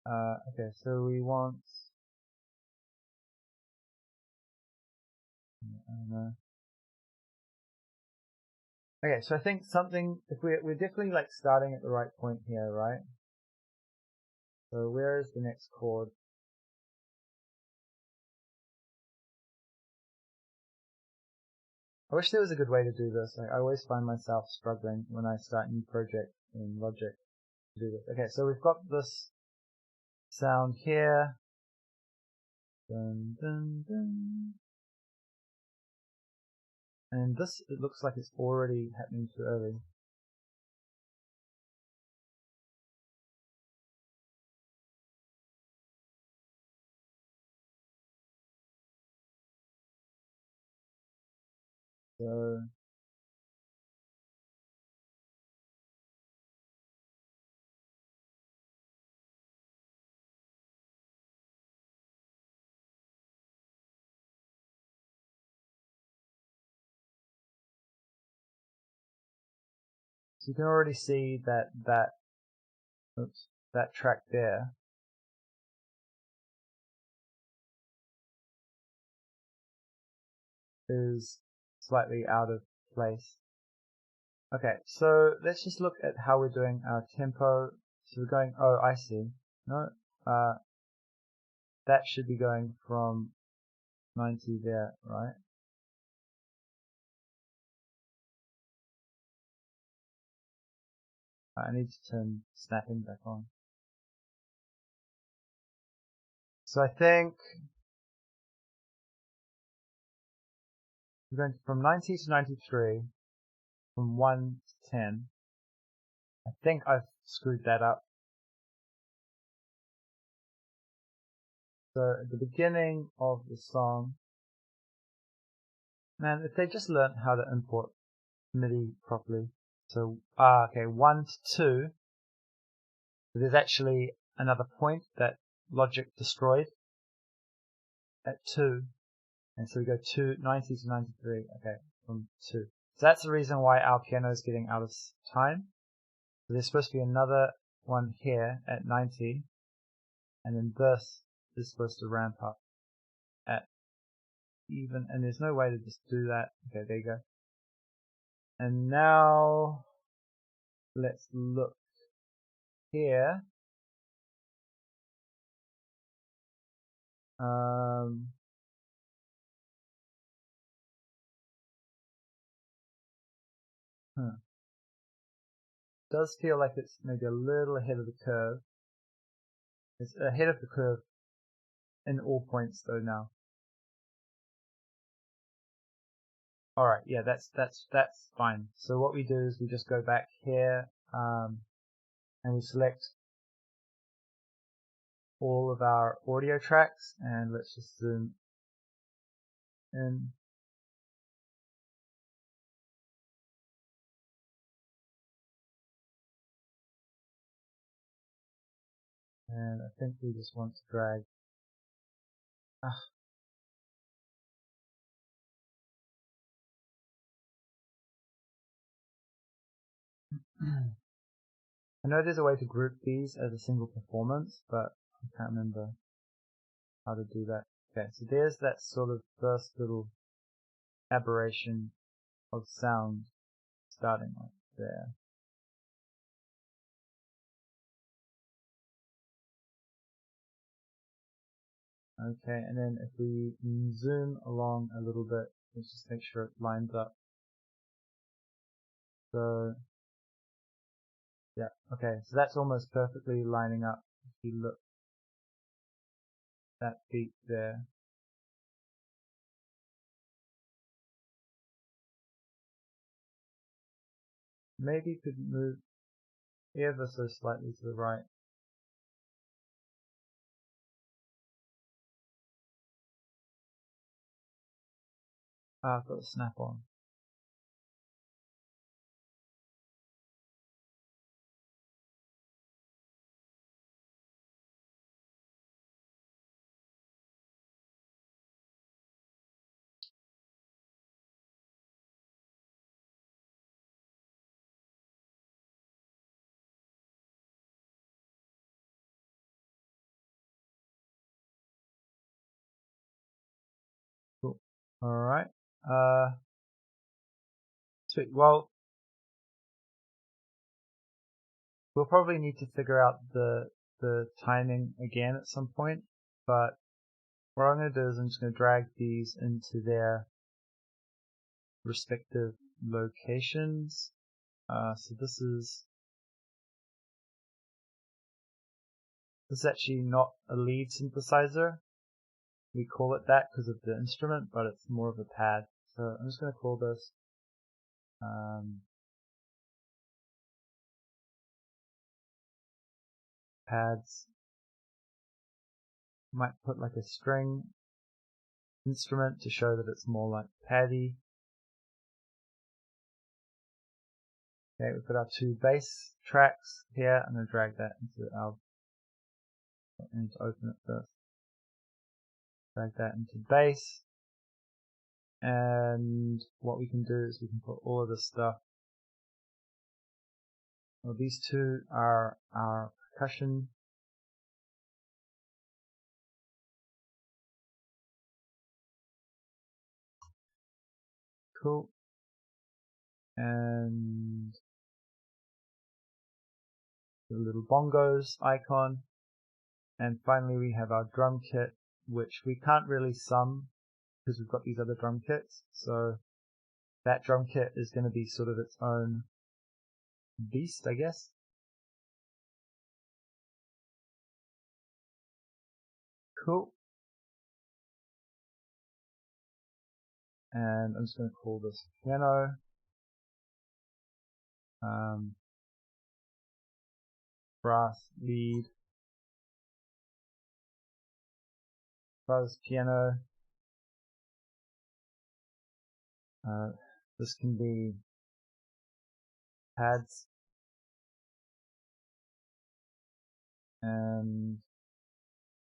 Okay, so we want, I don't know. Okay, so I think something, if we're definitely like starting at the right point here, right? So where is the next chord? I wish there was a good way to do this. Like, I always find myself struggling when I start a new project in Logic to do this. Okay, so we've got this sound here. Dun, dun, dun. And this, it looks like it's already happening too early. So you can already see that that track there is slightly out of place. Okay, so let's just look at how we're doing our tempo. So we're going, oh, I see. No, that should be going from 90 there, right? I need to turn snapping back on. So I think we're going from 90 to 93, from 1 to 10. I think I've screwed that up. So at the beginning of the song, man, if they just learned how to import MIDI properly. So, okay, 1 to 2. So there's actually another point that Logic destroyed at 2. And so we go 90 to 93, okay, from 2. So that's the reason why our piano is getting out of time. So there's supposed to be another one here at 90, and then this is supposed to ramp up at even, and there's no way to just do that. Okay, there you go. And now let's look here. Does feel like it's maybe a little ahead of the curve. It's ahead of the curve in all points though now. Alright, yeah, that's fine. So what we do is we just go back here, and we select all of our audio tracks, and let's just zoom in. And I think we just want to drag. I know there's a way to group these as a single performance, but I can't remember how to do that. Okay, so there's that sort of first little aberration of sound starting like there. Okay, and then if we zoom along a little bit, let's just make sure it lines up. So, yeah, okay, so that's almost perfectly lining up. If you look, that beat there. Maybe you could move ever so slightly to the right. I've got a snap on. Alright. Sweet. Well, we'll probably need to figure out the timing again at some point, but what I'm going to do is I'm just going to drag these into their respective locations. So this is actually not a lead synthesizer. We call it that because of the instrument, but it's more of a pad. So I'm just going to call this pads. Might put like a string instrument to show that it's more like paddy. Okay, we've got our two bass tracks here. I'm going to drag that into our, I need to open it first. Drag that into bass. And what we can do is we can put all of this stuff. Well, these two are our percussion. Cool. And the little bongos icon. And finally we have our drum kit, which we can't really sum because we've got these other drum kits. So that drum kit is going to be sort of its own beast, I guess. Cool. And I'm just going to call this piano. Brass lead. Fuzz piano. This can be pads. And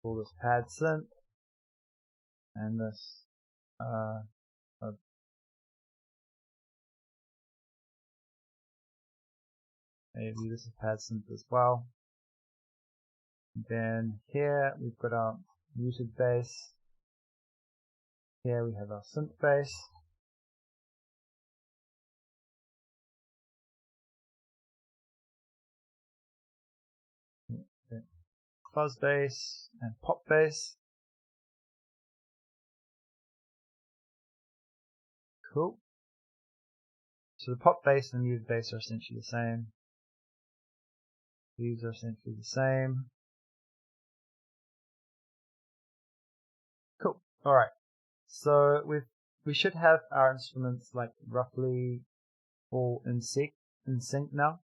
call this pad synth. And this maybe this is pad synth as well. And then here we've got our muted bass. Here we have our synth bass. Fuzz bass and pop bass. Cool. So the pop bass and the muted bass are essentially the same. These are essentially the same. Cool. Alright. So we should have our instruments like roughly all in sync now.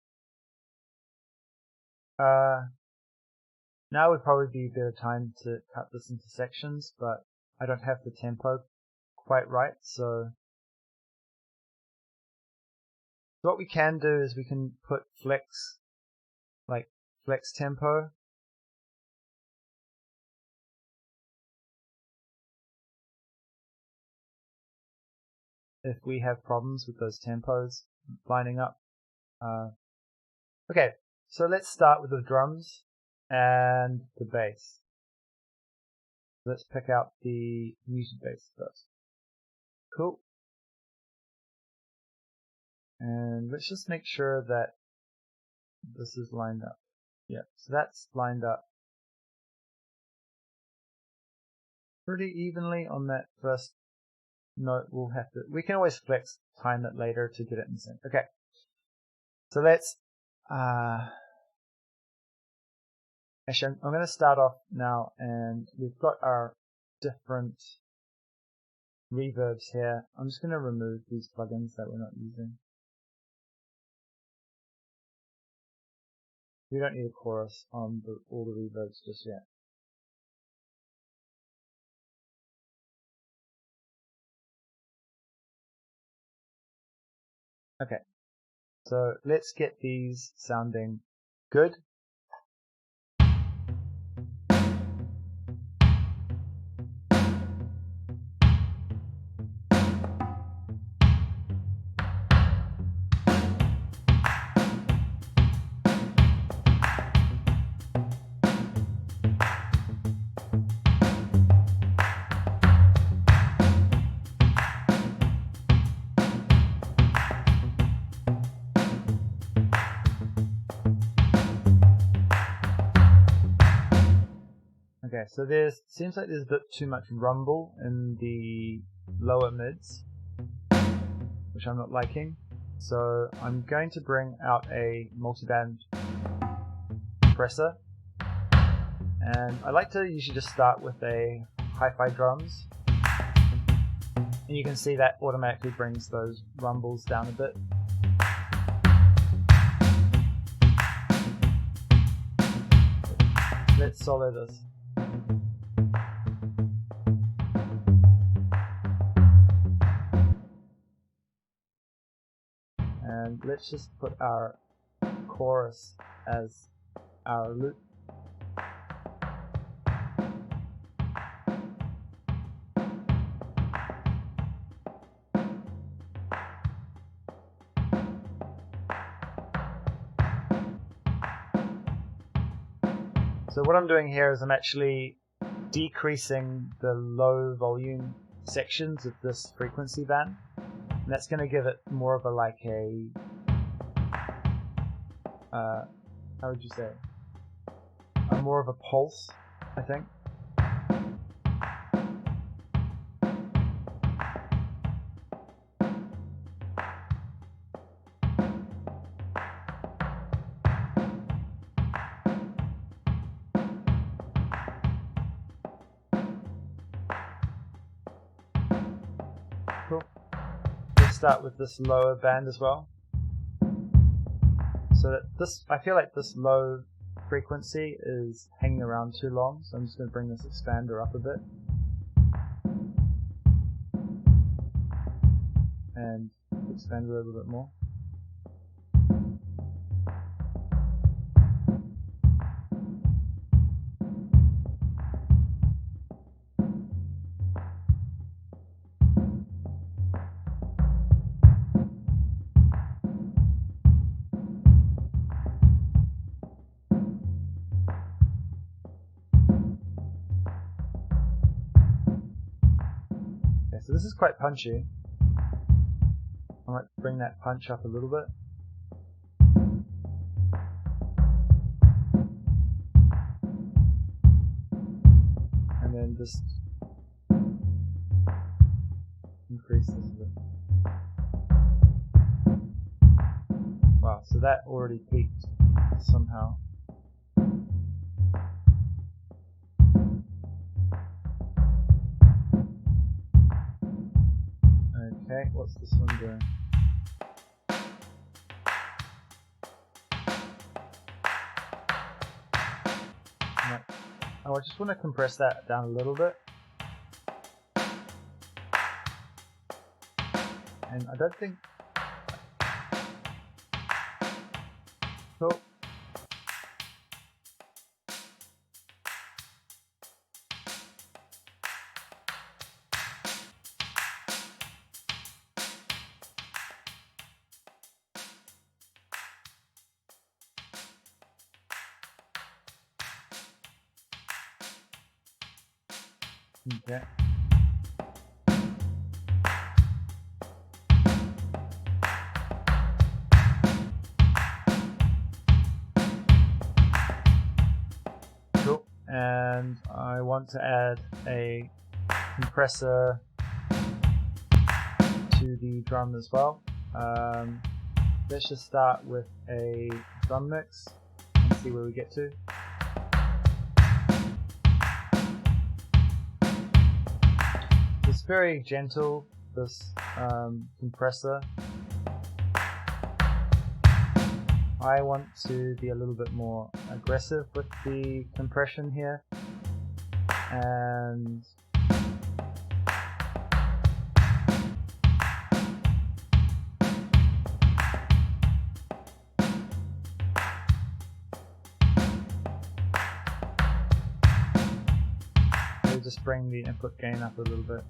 Now would probably be a bit of time to cut this into sections, but I don't have the tempo quite right, so what we can do is we can put flex tempo. If we have problems with those tempos lining up. Okay, so let's start with the drums and the bass. Let's pick out the muted bass first. Cool. And let's just make sure that this is lined up. Yeah, so that's lined up pretty evenly on that first note. We can always flex time it later to get it in sync. Okay, so let's actually I'm going to start off now, and we've got our different reverbs here. I'm just going to remove these plugins that we're not using. We don't need a chorus on all the reverbs just yet. Okay, so let's get these sounding good. Okay, so seems like there's a bit too much rumble in the lower mids, which I'm not liking. So I'm going to bring out a multiband compressor, and I like to usually just start with a hi-fi drums, and you can see that automatically brings those rumbles down a bit. Let's solo this. And let's just put our chorus as our loop. So what I'm doing here is I'm actually decreasing the low volume sections of this frequency band, and that's going to give it more of a how would you say, more of a pulse, I think. Cool. Let's start with this lower band as well. So that I feel like this low frequency is hanging around too long, so I'm just going to bring this expander up a bit. And expand it a little bit more. So this is quite punchy. I might bring that punch up a little bit. And then just increase this a bit. Wow, so that already peaked somehow. Okay, what's this one doing? Right. Oh, I just want to compress that down a little bit. And I don't think... Cool. Okay. Cool. And I want to add a compressor to the drum as well. Let's just start with a drum mix and see where we get to. It's very gentle, this compressor. I want to be a little bit more aggressive with the compression here, and just bring the input gain up a little bit.